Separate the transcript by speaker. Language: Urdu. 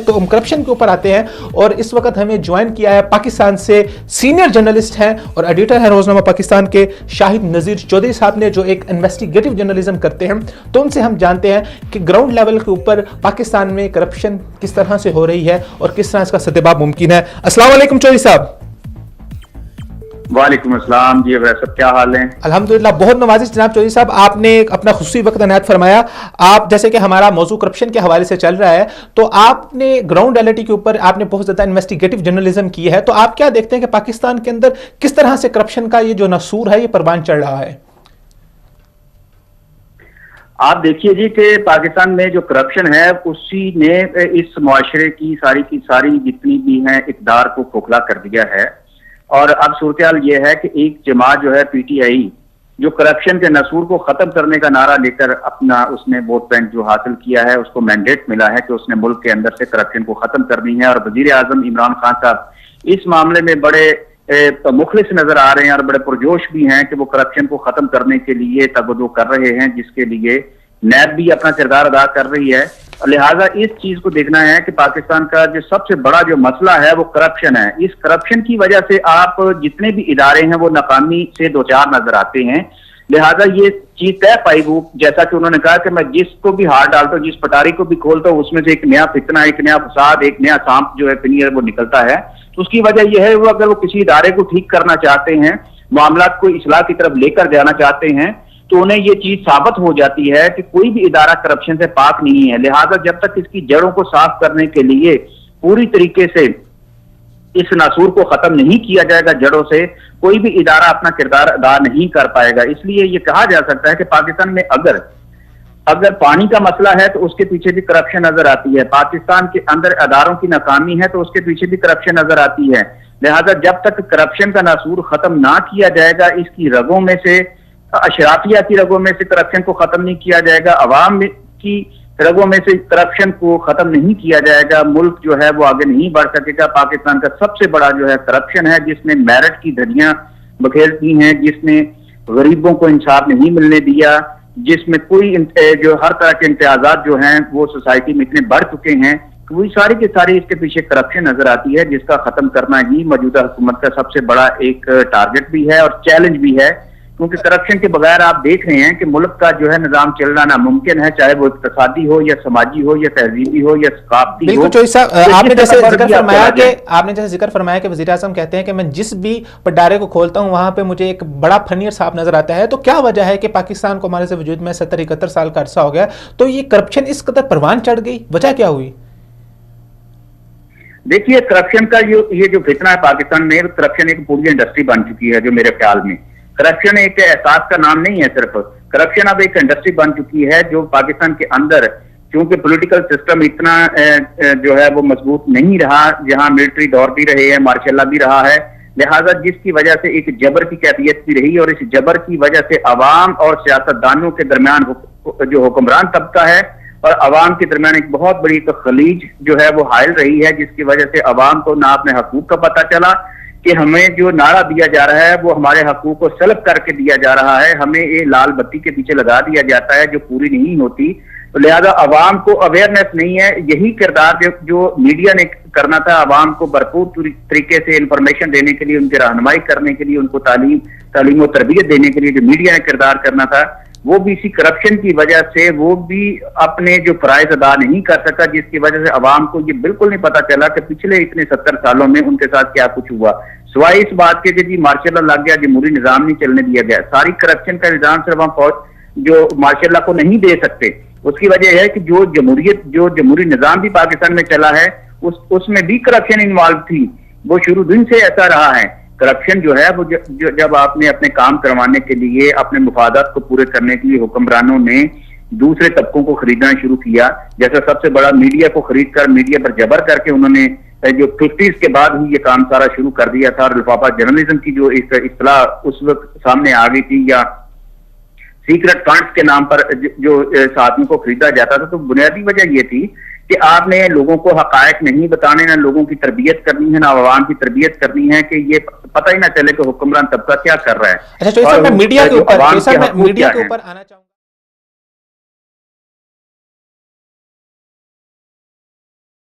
Speaker 1: تو ہم کرپشن کے اوپر آتے ہیں اور اس وقت ہمیں جوائن کیا ہے پاکستان سے سینئر جرنلسٹ ہیں اور ایڈیٹر ہیں روزنامہ پاکستان کے شاہد نذیر چودھری صاحب نے، جو ایک انویسٹیگیٹو جرنلزم کرتے ہیں. تو ان سے ہم جانتے ہیں کہ گراؤنڈ لیول کے اوپر پاکستان میں کرپشن کس طرح سے ہو رہی ہے اور کس طرح اس کا سدباب ممکن ہے. السلام علیکم چودھری صاحب.
Speaker 2: وعلیکم السلام جی، ویسے کیا حال ہیں؟
Speaker 1: الحمدللہ بہت نوازش جناب چودھری صاحب، آپ نے اپنا خصوصی وقت عنایت فرمایا. آپ جیسے کہ ہمارا موضوع کرپشن کے حوالے سے چل رہا ہے، تو آپ نے گراؤنڈ ریئلٹی کے اوپر آپ نے بہت زیادہ انویسٹیگیٹو جرنلزم کی ہے، تو آپ کیا دیکھتے ہیں کہ پاکستان کے اندر کس طرح سے کرپشن کا یہ جو ناسور ہے یہ پروان چڑھ رہا ہے؟
Speaker 2: آپ دیکھیے جی کہ پاکستان میں جو کرپشن ہے اسی نے اس معاشرے کی ساری جتنی بھی ہیں اقدار کو کھوکھلا کر دیا ہے. اور اب صورتحال یہ ہے کہ ایک جماعت جو ہے پی ٹی آئی، جو کرپشن کے ناسور کو ختم کرنے کا نعرہ لے کر اپنا اس نے ووٹ بینک جو حاصل کیا ہے، اس کو مینڈیٹ ملا ہے کہ اس نے ملک کے اندر سے کرپشن کو ختم کرنی ہے. اور وزیر اعظم عمران خان صاحب اس معاملے میں بڑے مخلص نظر آ رہے ہیں اور بڑے پرجوش بھی ہیں کہ وہ کرپشن کو ختم کرنے کے لیے تبدو کر رہے ہیں، جس کے لیے نیب بھی اپنا کردار ادا کر رہی ہے. لہٰذا اس چیز کو دیکھنا ہے کہ پاکستان کا جو سب سے بڑا جو مسئلہ ہے وہ کرپشن ہے. اس کرپشن کی وجہ سے آپ جتنے بھی ادارے ہیں وہ ناکامی سے دوچار نظر آتے ہیں. لہٰذا یہ چیز طے پائی، وہ جیسا کہ انہوں نے کہا کہ میں جس کو بھی ہاتھ ڈالتا ہوں، جس پٹاری کو بھی کھولتا ہوں، اس میں سے ایک نیا فتنہ، ایک نیا فساد، ایک نیا سانپ جو ہے پنیر وہ نکلتا ہے. تو اس کی وجہ یہ ہے وہ اگر وہ کسی ادارے کو ٹھیک کرنا چاہتے ہیں، معاملات کو اصلاح کی طرف لے کر جانا چاہتے ہیں، تو انہیں یہ چیز ثابت ہو جاتی ہے کہ کوئی بھی ادارہ کرپشن سے پاک نہیں ہے. لہٰذا جب تک اس کی جڑوں کو صاف کرنے کے لیے پوری طریقے سے اس ناسور کو ختم نہیں کیا جائے گا جڑوں سے، کوئی بھی ادارہ اپنا کردار ادا نہیں کر پائے گا. اس لیے یہ کہا جا سکتا ہے کہ پاکستان میں اگر پانی کا مسئلہ ہے تو اس کے پیچھے بھی کرپشن نظر آتی ہے. پاکستان کے اندر اداروں کی ناکامی ہے تو اس کے پیچھے بھی کرپشن نظر آتی ہے. لہٰذا جب تک کرپشن کا ناسور ختم نہ کیا جائے گا، اس کی رگوں میں سے، اشرافیہ کی رگوں میں سے کرپشن کو ختم نہیں کیا جائے گا، عوام کی رگوں میں سے کرپشن کو ختم نہیں کیا جائے گا، ملک جو ہے وہ آگے نہیں بڑھ سکے گا. پاکستان کا سب سے بڑا جو ہے کرپشن ہے، جس نے میرٹ کی دھجیاں بکھیر دی ہیں، جس نے غریبوں کو انصاف نہیں ملنے دیا، جس میں کوئی جو ہر طرح کے امتیازات جو ہیں وہ سوسائٹی میں اتنے بڑھ چکے ہیں، وہی ساری کے ساری اس کے پیچھے کرپشن نظر آتی ہے، جس کا ختم کرنا ہی موجودہ حکومت کا سب سے بڑا ایک ٹارگٹ بھی ہے اور چیلنج بھی ہے. کیونکہ کرپشن کے بغیر آپ دیکھ رہے ہیں کہ ملک کا جو ہے نظام چلنا ناممکن ہے، چاہے وہ اقتصادی ہو یا سماجی ہو یا تہذیبی ہو یا ثقافتی ہو.
Speaker 1: بالکل چودھری صاحب، آپ نے جیسے ذکر فرمایا کہ وزیر اعظم کہتے ہیں کہ میں جس بھی پٹارے کو کھولتا ہوں وہاں پہ مجھے ایک بڑا فنیر صاحب نظر آتا ہے. تو کیا وجہ ہے کہ پاکستان کو ہمارے سے وجود میں 70-71 سال کا عرصہ ہو گیا، تو یہ کرپشن اس قدر پروان چڑھ گئی، وجہ کیا ہوئی؟
Speaker 2: دیکھیے کرپشن کا یہ جو فتنہ ہے پاکستان میں، کرپشن ایک پوری انڈسٹری بن چکی ہے. جو میرے خیال میں کرپشن ایک احساس کا نام نہیں ہے، صرف کرپشن اب ایک انڈسٹری بن چکی ہے جو پاکستان کے اندر، کیونکہ پولیٹیکل سسٹم اتنا جو ہے وہ مضبوط نہیں رہا، جہاں ملٹری دور بھی رہے ہیں، مارشل لا بھی رہا ہے، لہٰذا جس کی وجہ سے ایک جبر کی کیفیت بھی رہی، اور اس جبر کی وجہ سے عوام اور سیاستدانوں کے درمیان جو حکمران طبقہ ہے اور عوام کے درمیان ایک بہت بڑی خلیج جو ہے وہ حائل رہی ہے، جس کی وجہ سے عوام کو نہ اپنے حقوق کا پتہ چلا کہ ہمیں جو نعرہ دیا جا رہا ہے وہ ہمارے حقوق کو سلب کر کے دیا جا رہا ہے، ہمیں یہ لال بتی کے پیچھے لگا دیا جاتا ہے جو پوری نہیں ہوتی. تو لہذا عوام کو اویئرنیس نہیں ہے. یہی کردار جو میڈیا نے کرنا تھا، عوام کو بھرپور طریقے سے انفارمیشن دینے کے لیے، ان کی رہنمائی کرنے کے لیے، ان کو تعلیم و تربیت دینے کے لیے جو میڈیا نے کردار کرنا تھا، وہ بھی اسی کرپشن کی وجہ سے وہ بھی اپنے جو فرائض ادا نہیں کر سکا، جس کی وجہ سے عوام کو یہ بالکل نہیں پتا چلا کہ پچھلے اتنے 70 سالوں میں ان کے ساتھ کیا کچھ ہوا، سوائے اس بات کے کہ جی مارشل لا لگ گیا، جمہوری نظام نہیں چلنے دیا گیا. ساری کرپشن کا نظام صرف ہم فوج جو مارشل لا کو نہیں دے سکتے. اس کی وجہ ہے کہ جو جمہوری نظام بھی پاکستان میں چلا ہے اس میں بھی کرپشن انوالو تھی، وہ شروع دن سے ایسا رہا ہے. کرپشن جو ہے وہ جب آپ نے اپنے کام کروانے کے لیے، اپنے مفادات کو پورے کرنے کے لیے حکمرانوں نے دوسرے طبقوں کو خریدنا شروع کیا، جیسا سب سے بڑا میڈیا کو خرید کر، میڈیا پر جبر کر کے انہوں نے جو 50s کے بعد ہی یہ کام سارا شروع کر دیا تھا. اور لفافہ جرنلزم کی جو اصطلاح اس وقت سامنے آ گئی تھی، یا سیکرٹ فنڈز کے نام پر جو آدمی کو خریدا جاتا تھا، تو بنیادی وجہ یہ تھی کہ آپ نے لوگوں کو حقائق نہیں بتانے، نہ لوگوں کی تربیت کرنی ہے، نہ عوام کی تربیت کرنی ہے کہ یہ پتہ ہی نہ چلے کہ حکمران طبقہ کیا کر رہا ہے.
Speaker 1: اچھا، میڈیا کے اوپر آنا چاہوں